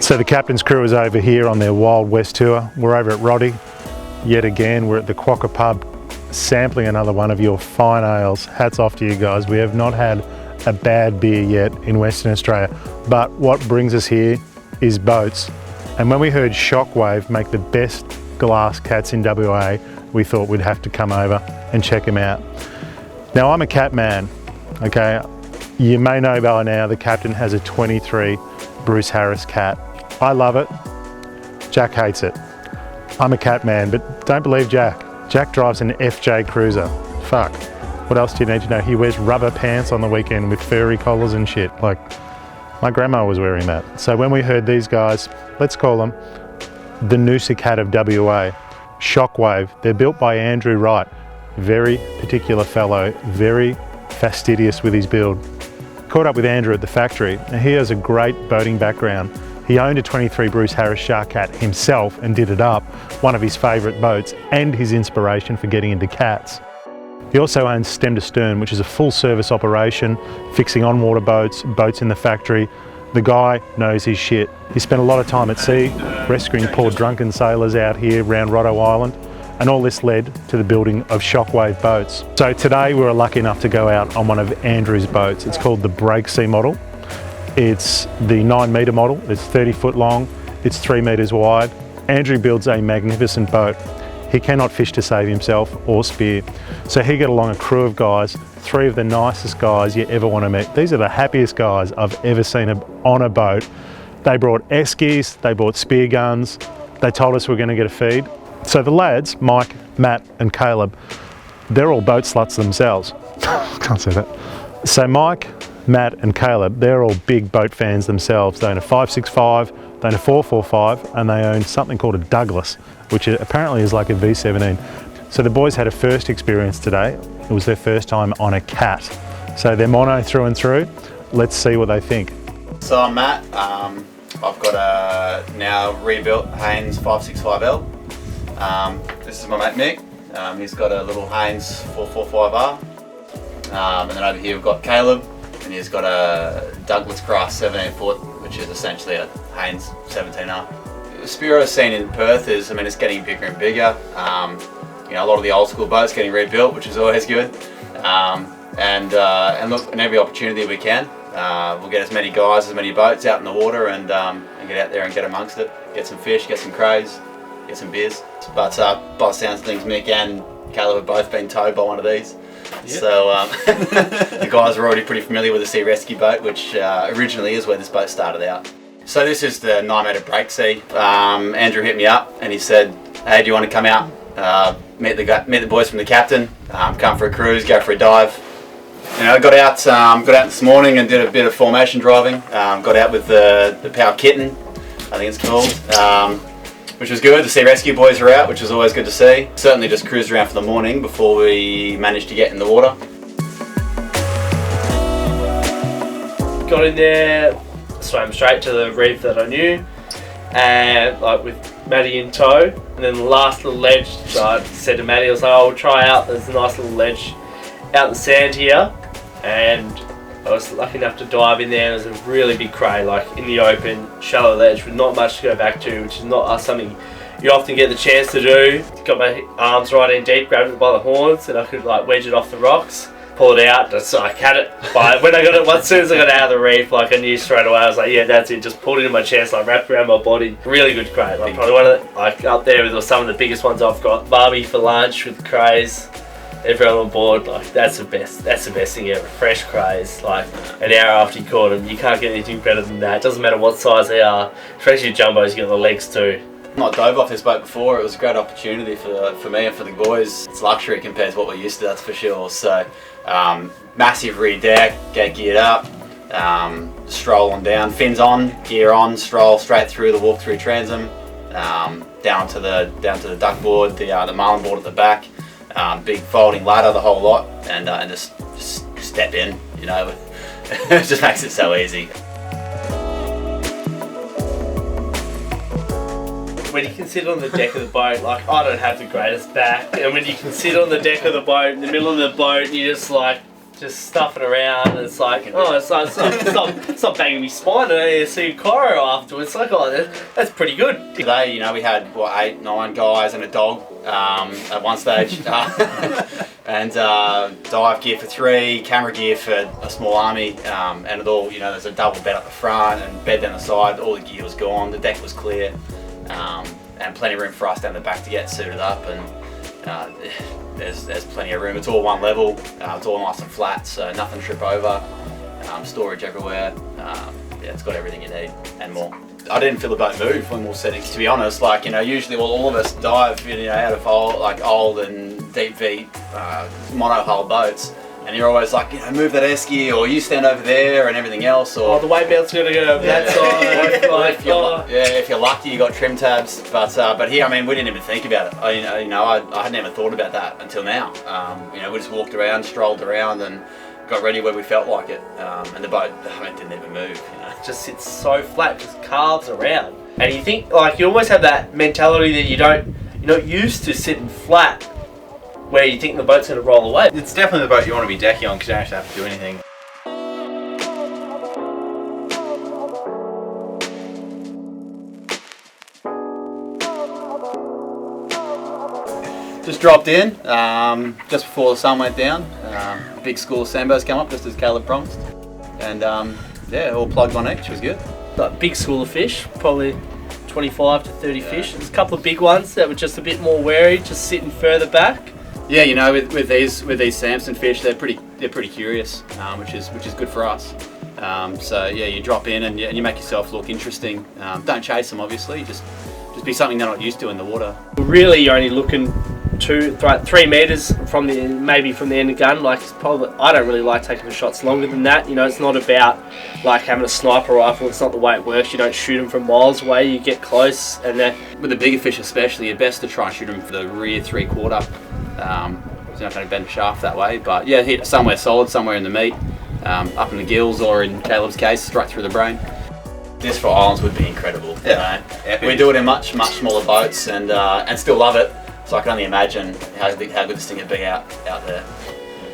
So the captain's crew is over here on their Wild West tour. We're over at Rottnest. Yet again, we're at the Quokka pub sampling another one of your fine ales. Hats off to you guys. We have not had a bad beer yet in Western Australia. But what brings us here is boats. And when we heard Shockwave make the best glass cats in WA, we thought we'd have to come over and check them out. Now I'm a cat man, okay? You may know by now the captain has a 23 Bruce Harris cat. I love it. Jack hates it. I'm a cat man, but don't believe Jack. Jack drives an FJ Cruiser. Fuck. What else do you need to know? He wears rubber pants on the weekend with furry collars and shit. Like, my grandma was wearing that. So when we heard these guys, let's call them the Noosa Cat of WA, Shockwave. They're built by Andrew Wright. Very particular fellow, very fastidious with his build. Caught up with Andrew at the factory, and he has a great boating background. He owned a 23 Bruce Harris Shark Cat himself and did it up, one of his favourite boats and his inspiration for getting into cats. He also owns Stem to Stern, which is a full service operation, fixing on-water boats, boats in the factory. The guy knows his shit. He spent a lot of time at sea, rescuing poor drunken sailors out here around Rottnest Island, and all this led to the building of Shockwave boats. So today we were lucky enough to go out on one of Andrew's boats. It's called the Breaksea model. It's the 9-metre model, it's 30 foot long, it's 3 metres wide. Andrew builds a magnificent boat. He cannot fish to save himself or spear. So he got along a crew of guys, 3 of the nicest guys you ever want to meet. These are the happiest guys I've ever seen on a boat. They brought eskies, they brought spear guns, they told us we're going to get a feed. So the lads, Mike, Matt and Caleb, they're all boat sluts themselves. Can't say that. So Mike, Matt and Caleb, they're all big boat fans themselves. They own a 565, they own a 445, and they own something called a Douglas, which apparently is like a V17. So the boys had a first experience today. It was their first time on a cat. So they're mono through and through. Let's see what they think. So I'm Matt. I've got a now rebuilt Haynes 565L. This is my mate Mick. He's got a little Haynes 445R. And then over here we've got Caleb, and he's got a Douglas Craft 17 foot, which is essentially a Haynes 17R. The Spiro scene in Perth is, it's getting bigger and bigger. You know, a lot of the old school boats getting rebuilt, which is always good. And look, in every opportunity we can, we'll get as many guys, as many boats out in the water, and get out there and get amongst it. Get some fish, get some crays, get some beers. But by the sounds of things, Mick and Caleb have both been towed by one of these. Yep. So the guys are already pretty familiar with the Sea Rescue boat, which originally is where this boat started out. So this is the 9-metre Breaksea. Andrew hit me up and he said, "Hey, do you want to come out, meet the boys from the captain, come for a cruise, go for a dive?" You know, got out this morning and did a bit of formation driving. Got out with the Power Kitten, I think it's called, which was good. The Sea Rescue boys are out, which is always good to see. Certainly just cruised around for the morning before we managed to get in the water. Got in there, swam straight to the reef that I knew, and like with Maddie in tow. And then the last little ledge, so I said to Maddie, I was like, "Oh, we'll try out. There's a nice little ledge out in the sand here," and I was lucky enough to dive in there. There's a really big cray, like in the open, shallow ledge with not much to go back to, which is not something you often get the chance to do. Got my arms right in deep, grabbed it by the horns, and I could like wedge it off the rocks, pull it out. Just I had it. But when I got it, as soon as I got out of the reef, like I knew straight away. I was like, "Yeah, that's it." Just pulled it in my chest, like wrapped around my body. Really good cray. Like probably one of the, like up there with some of the biggest ones I've got. Barbie for lunch with crays. Everyone on board, like that's the best thing ever. Fresh crays, like an hour after you caught them. You can't get anything better than that. Doesn't matter what size they are, especially jumbos, you got the legs too. I've not dove off this boat before. It was a great opportunity for me and for the boys. It's luxury compared to what we're used to, that's for sure. So massive rear deck, get geared up, stroll on down, fins on, gear on, stroll straight through the walk-through transom, down to the duck board, the marlin board at the back. Big folding ladder, the whole lot, and just step in, you know. It just makes it so easy. When you can sit on the deck of the boat, like I don't have the greatest back, and when you can sit on the deck of the boat, in the middle of the boat, and you just like just stuffing around, and it's like, oh, it's not banging me spine, and I see Cairo afterwards. It's like, oh, that's pretty good. Today, you know, we had, what, 8, 9 guys and a dog at one stage. And dive gear for 3, camera gear for a small army, and it all, you know, there's a double bed up the front and bed down the side. All the gear was gone, the deck was clear, and plenty of room for us down the back to get suited up. And there's plenty of room. It's all one level. It's all nice and flat, so nothing to trip over. Storage everywhere. Yeah, it's got everything you need and more. I didn't feel the boat move when we were setting, to be honest. Like, you know, usually all of us dive, you know, out of old and deep V mono-hull boats, and you're always like, you know, move that esky, or you stand over there and everything else. Or the weight belt's gonna go over that side. If you're lucky, you got trim tabs. But here, I mean, we didn't even think about it. I hadn't even thought about that until now. You know, we just walked around, strolled around, and got ready where we felt like it. And the boat, it didn't even move. You know, it just sits so flat, just carves around. And you think, like, you almost have that mentality that you're not used to sitting flat, where you think the boat's going to roll away. It's definitely the boat you want to be decking on because you don't actually have to do anything. just dropped in just before the sun went down. A big school of sambos came up just as Caleb promised, and yeah, all plugged on each. It was good. Like big school of fish, probably 25 to 30 fish. There's a couple of big ones that were just a bit more wary, just sitting further back. Yeah, you know, with these Samson fish, they're pretty curious, which is good for us. So yeah, you drop in and you make yourself look interesting. Don't chase them, obviously. Just be something they're not used to in the water. Really, you're only looking 3 meters from the end of gun. Like, it's probably, I don't really like taking the shots longer than that. You know, it's not about like having a sniper rifle. It's not the way it works. You don't shoot them from miles away. You get close, and then with the bigger fish especially, you're best to try and shoot them for the rear 3/4. You're not going to bend the shaft that way, but yeah, hit somewhere solid, somewhere in the meat, up in the gills, or in Caleb's case, straight through the brain. This for islands would be incredible. Yeah, you know? We do it in much smaller boats, and still love it. So I can only imagine how good this thing would be out there.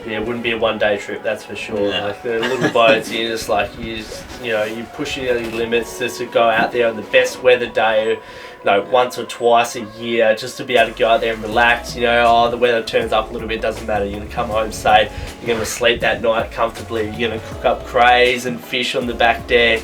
Yeah, it wouldn't be a one-day trip, that's for sure. No. Like the little boats, you're just like you're pushing your limits just to go out there on the best weather day, once or twice a year, just to be able to go out there and relax. You know, oh, the weather turns up a little bit, doesn't matter. You're gonna come home safe. You're gonna sleep that night comfortably. You're gonna cook up crays and fish on the back deck.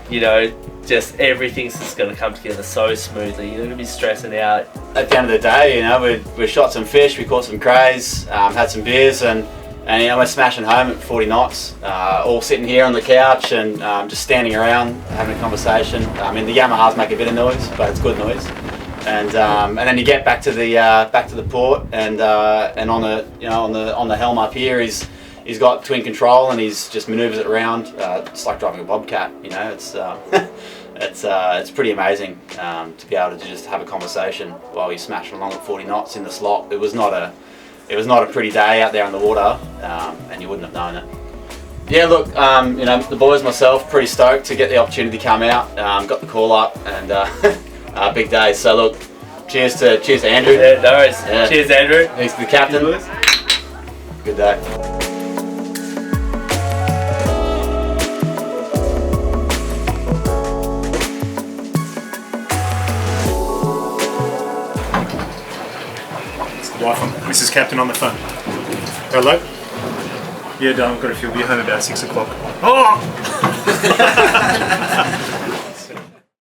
You know, just everything's just going to come together so smoothly. You're going to be stressing out. At the end of the day, you know, we shot some fish, we caught some crays, had some beers, and you know, we're smashing home at 40 knots. All sitting here on the couch and just standing around having a conversation. I mean, the Yamahas make a bit of noise, but it's good noise. And then you get back to the port, and on the helm up here he's got twin control, and he's just manoeuvres it around. It's like driving a bobcat, you know. It's pretty amazing to be able to just have a conversation while you're smashing along at 40 knots in the slot. It was not a pretty day out there on the water, and you wouldn't have known it. Yeah, look, you know, the boys, myself, pretty stoked to get the opportunity to come out. Got the call up, and big day. So look, cheers to Andrew. Yeah, no worries. Yeah. Cheers, Andrew. Thanks to the captain. Good day. Wife and Mrs. Captain on the phone. Hello? Yeah, darling, got a few. Be home about 6 o'clock. Oh!